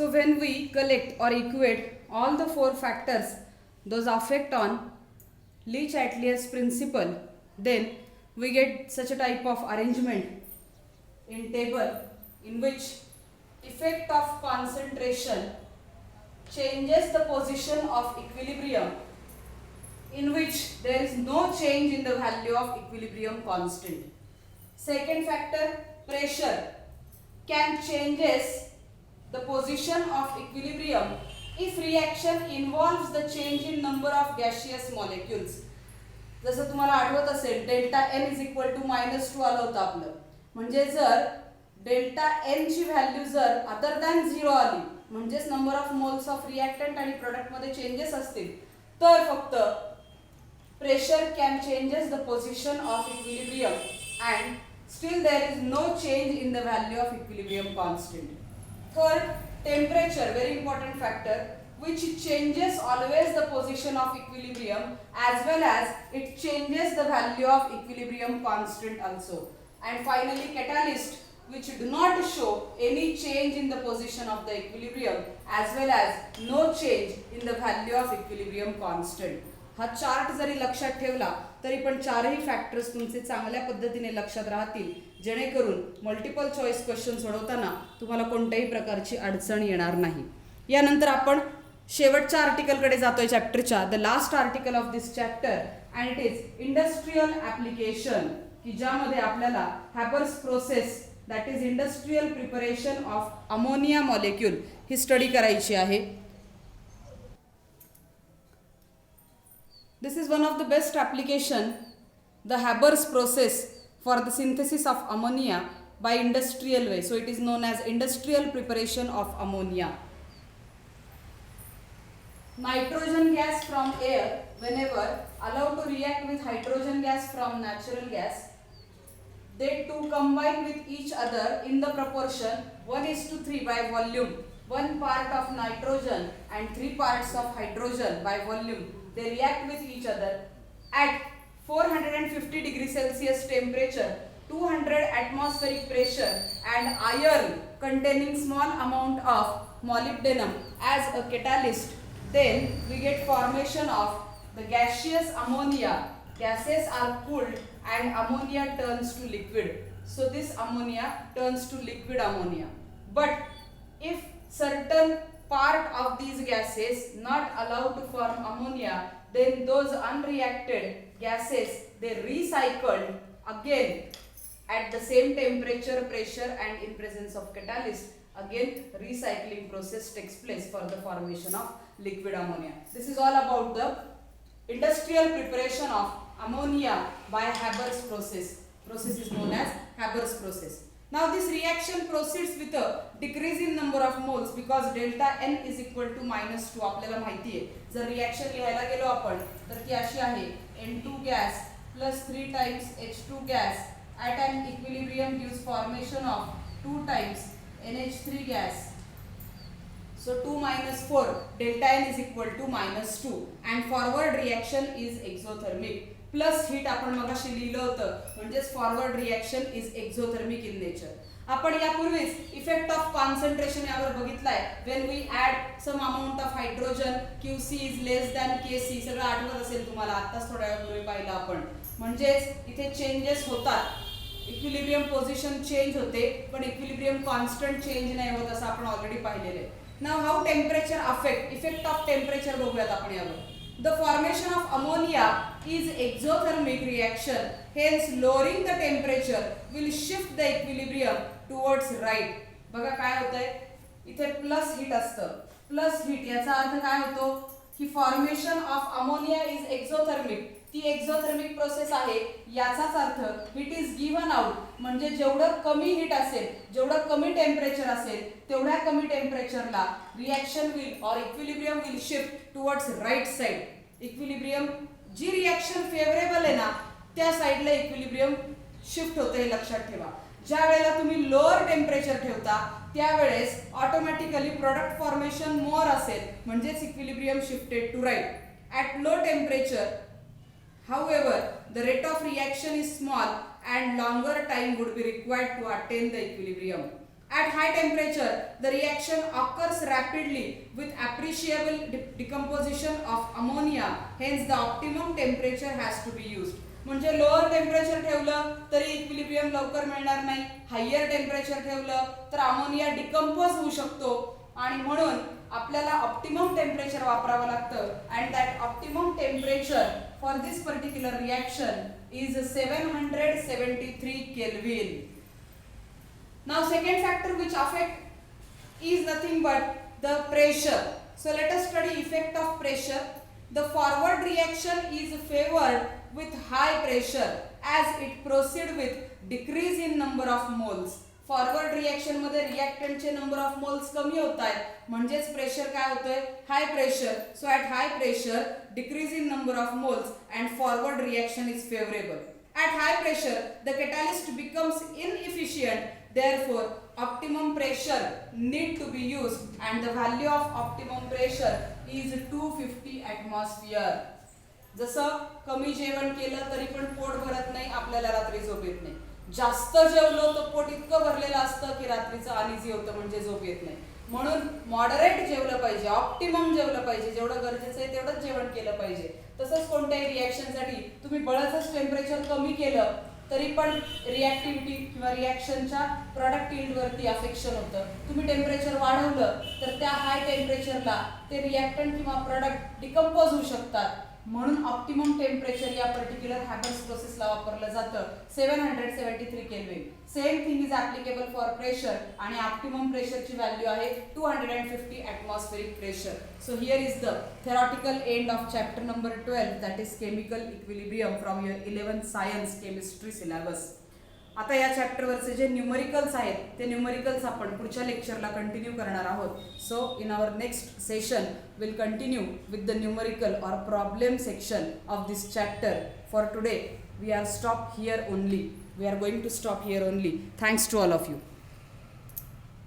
So when we collect or equate all the four factors, those affect on Le-Chatelier's principle, then we get such a type of arrangement in table in which effect of concentration changes the position of equilibrium, in which there is no change in the value of equilibrium constant. Second factor, pressure can changes the position of equilibrium if reaction involves the change in number of gaseous molecules. जसं तुम्हाला आठवत असेल delta n is equal to -2 आलं होतं आपलं. म्हणजे जर delta n ची व्हॅल्यू जर अदर दॅन 0 आली, म्हणजेच number of moles of reactant आणि प्रोडक्ट मध्ये चेंजेस असतील, तर फक्त pressure can changes the position of equilibrium and still there is no change in the value of equilibrium constant. Third, temperature, very important factor, which changes always the position of equilibrium as well as it changes the value of equilibrium constant also. And finally, catalyst, which do not show any change in the position of the equilibrium as well as no change in the value of equilibrium constant. हा chart जरी लक्षात ठेवला तरी पण चारही factors तुमचे चांगल्या पद्धतीने लक्षात राहतील, जेणेकरून मल्टिपल चॉईस क्वेश्चन सोडवताना तुम्हाला कोणत्याही प्रकारची अडचण येणार नाही. यानंतर आपण शेवटच्या आर्टिकलकडे जातोय चॅप्टरच्या, the last article of this chapter, and it is industrial application, की ज्यामध्ये आपल्याला Haber's process that is industrial preparation of ammonia molecule ही स्टडी करायची आहे. This is one of the best application, the Haber's process for the synthesis of ammonia by industrial way. So it is known as industrial preparation of ammonia. Nitrogen gas from air, whenever allowed to react with hydrogen gas from natural gas, they two combine with each other in the proportion 1:3 by volume. 1 part of nitrogen and 3 parts of hydrogen by volume. They react with each other at 450 degrees Celsius temperature, 200 atmospheric pressure, and iron containing small amount of molybdenum as a catalyst. Then we get formation of the gaseous ammonia. Gases are cooled and ammonia turns to liquid. So this ammonia turns to liquid ammonia. But if certain part of these gases not allowed to form ammonia, then those unreacted gases, they recycled again at the same temperature, pressure, and in presence of catalyst. Again recycling process takes place for the formation of liquid ammonia. This is all about the industrial preparation of ammonia by Haber's process. Process is known as Haber's process. Now this reaction proceeds with a decrease in number of moles because delta n is equal to -2. आपल्याला माहिती आहे, जर reaction लिहायला गेलो आपण तर ती अशी आहे, N2 gas plus 3 times H2 gas at an equilibrium gives formation of 2 times NH3 gas. So 2 minus 4, delta n is equal to -2 and forward reaction is exothermic. Plus heat आपण मगाशी लिहिलं होतं, म्हणजेच forward reaction is exothermic in nature. आपण यापूर्वीच effect of concentration यावर बघितलाय. When we add some amount of hydrogen, QC is less than KC, सगळं आठवत असेल तुम्हाला, आत्ताच थोड्या वेळापूर्वी पाहिलं आपण. म्हणजेच इथे चेंजेस होतात, इक्विलिब्रियम पोझिशन चेंज होते, पण इक्विलिब्रियम कॉन्स्टंट चेंज नाही होत, असं आपण ऑलरेडी पाहिलेलं आहे. Now how temperature affect, effect of temperature बघूयात आपण यावर. The formation of ammonia is exothermic reaction, hence lowering the temperature will shift the equilibrium towards right. बघा काय होतंय, इथे प्लस हीट असतं, प्लस हीट याचा अर्थ काय होतो की formation of ammonia is exothermic. ती एक्झोथर्मिक प्रोसेस आहे, याचाच अर्थ हीट इज गिव्हन आउट, म्हणजे जेवढं कमी हीट असेल, जेवढं कमी टेम्परेचर असेल, तेवढ्या कमी टेम्परेचरला reaction will or equilibrium will shift towards right side. Equilibrium जी रिएक्शन फेवरेबल आहे ना त्या साइडला इक्विलिब्रियम शिफ्ट होते, हे लक्षात ठेवा. ज्या वेळेला तुम्ही लोअर टेम्परेचर ठेवता त्यावेळेस ऑटोमॅटिकली प्रोडक्ट फॉर्मेशन मोर असेल, म्हणजेच equilibrium shifted to right. At low temperature however the rate of reaction is small and longer time would be required to attain the equilibrium. At high temperature, the reaction occurs rapidly with appreciable decomposition of ammonia. Hence, the optimum temperature has to be used. म्हणजे lower temperature ठेवलं तरी equilibrium लवकर मिळणार नाही, higher temperature ठेवलं तर ammonia decompose होऊ शकतो आणि म्हणून आपल्याला ऑप्टिमम टेम्परेचर वापरावं लागतं. And that optimum temperature for this particular reaction is 773 kelvin. Now second factor which affect is nothing but the pressure. So let us study effect of pressure. The forward reaction is favored with high pressure as it proceed with decrease in number of moles. Forward reaction मध्ये रिएक्टंटचे number of moles कमी होत आहेत म्हणजेच pressure काय होतंय high pressure. So at high pressure decrease in number of moles and forward reaction is favourable. At high pressure, the catalyst becomes inefficient. Therefore, optimum pressure need to be used, and the value of optimum pressure is 250 atmosphere. जसं कमी जेवण केलं तरी पण पोट भरत नाही, आपल्याला रात्री झोप येत नाही. जास्त जेवलो तर पोट इतकं भरलेलं असतं की रात्रीचं अनइझी होतं म्हणजे झोप येत नाही. म्हणून मॉडरेट जेवलं पाहिजे, ऑप्टिमम जेवलं पाहिजे, जेवढं गरजेचं आहे तेवढंच जेवण केलं पाहिजे. तसंच कोणत्याही रिॲक्शनसाठी तुम्ही बळच टेम्परेचर कमी केलं तरी पण रिॲक्टिव्हिटी किंवा रिॲक्शनच्या प्रॉडक्ट यील्डवरती अफेक्शन होतं. तुम्ही टेम्परेचर वाढवलं तर त्या हाय टेम्परेचरला ते रिॲक्टंट किंवा प्रॉडक्ट डिकम्पोज होऊ शकतात. म्हणून ऑप्टिमम टेम्परेचर या पर्टिक्युलर हॅबर्स प्रोसेसला वापरलं जातं 773 kelvin. Same thing is applicable for pressure आणि ऑप्टिमम प्रेशरची व्हॅल्यू आहे 250 atmospheric pressure. So here is the theoretical end of chapter number 12 that is chemical equilibrium from your 11th science chemistry syllabus. आता या चॅप्टरवरचे जे numericals आहेत ते numericals आपण पुढच्या लेक्चरला continue करणार आहोत. So in our next session will continue with the numerical और problem section of this chapter. For today we are stop here only. We are going to stop here only. Thanks to all of you.